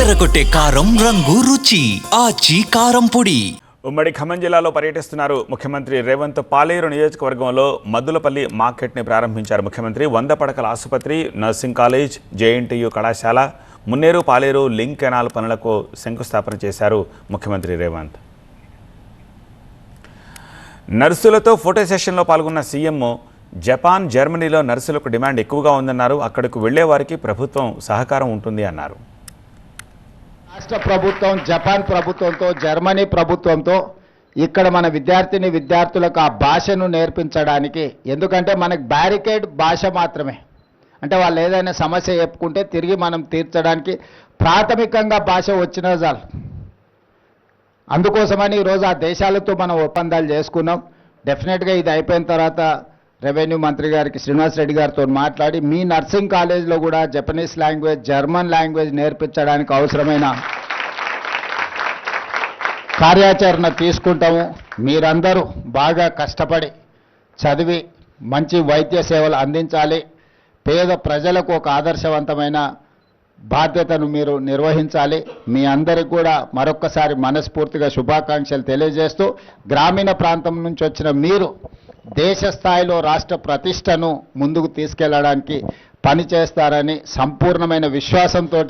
అదరగొట్టే కారం రంగు రుచి ఆచి కారం పొడి. ఉమ్మడి ఖమ్మం జిల్లాలో పర్యటిస్తున్నారు ముఖ్యమంత్రి రేవంత్. పాలేరు నియోజకవర్గంలో మద్దులపల్లి మార్కెట్ని ప్రారంభించారు ముఖ్యమంత్రి. 100 పడకల ఆసుపత్రి, నర్సింగ్ కాలేజ్, జేఎన్టీయూ కళాశాల, మున్నేరు పాలేరు లింక్ కెనాల్ పనులకు శంకుస్థాపన చేశారు ముఖ్యమంత్రి రేవంత్. నర్సులతో ఫోటో సెషన్లో పాల్గొన్న సీఎం జపాన్, జర్మనీలో నర్సులకు డిమాండ్ ఎక్కువగా ఉందన్నారు. అక్కడకు వెళ్లే వారికి ప్రభుత్వం సహకారం ఉంటుంది అన్నారు. రాష్ట్ర ప్రభుత్వం జపాన్ ప్రభుత్వంతో, జర్మనీ ప్రభుత్వంతో ఇక్కడ మన విద్యార్థులకు ఆ భాషను నేర్పించడానికి, ఎందుకంటే మనకు బ్యారికేడ్ భాష మాత్రమే, అంటే వాళ్ళు ఏదైనా సమస్య చెప్పుకుంటే తిరిగి మనం తీర్చడానికి ప్రాథమికంగా భాష వచ్చినా చాలు. అందుకోసమని ఈరోజు ఆ దేశాలతో మనం ఒప్పందాలు చేసుకున్నాం. డెఫినెట్గా ఇది అయిపోయిన తర్వాత రెవెన్యూ మంత్రి గారికి, శ్రీనివాస్ రెడ్డి గారితో మాట్లాడి మీ నర్సింగ్ కాలేజ్లో కూడా జపనీస్ లాంగ్వేజ్, జర్మన్ లాంగ్వేజ్ నేర్పించడానికి అవసరమైన కార్యాచరణ తీసుకుంటాము. మీరందరూ బాగా కష్టపడి చదివి మంచి వైద్య సేవలు అందించాలి. పేద ప్రజలకు ఒక ఆదర్శవంతమైన బాధ్యతను మీరు నిర్వహించాలి. మీ అందరికి కూడా మరొక్కసారి మనస్ఫూర్తిగా శుభాకాంక్షలు తెలియజేస్తూ, గ్రామీణ ప్రాంతం నుంచి వచ్చిన మీరు దేశ స్థాయిలో రాష్ట్ర ప్రతిష్టను ముందుకు తీసుకెళ్లడానికి పనిచేస్తారని సంపూర్ణమైన విశ్వాసంతో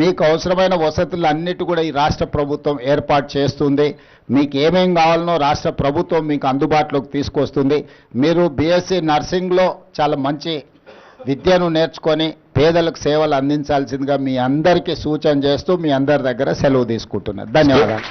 మీకు అవసరమైన వసతులు అన్నిటి కూడా ఈ రాష్ట్ర ప్రభుత్వం ఏర్పాటు చేస్తుంది. మీకు ఏమేం కావాలనో రాష్ట్ర ప్రభుత్వం మీకు అందుబాటులోకి తీసుకొస్తుంది. మీరు బీఎస్సీ నర్సింగ్లో చాలా మంచి విద్యను నేర్చుకొని పేదలకు సేవలు అందించాల్సిందిగా మీ అందరికీ సూచన చేస్తూ మీ అందరి దగ్గర సెలవు తీసుకుంటున్నాను. ధన్యవాదాలు.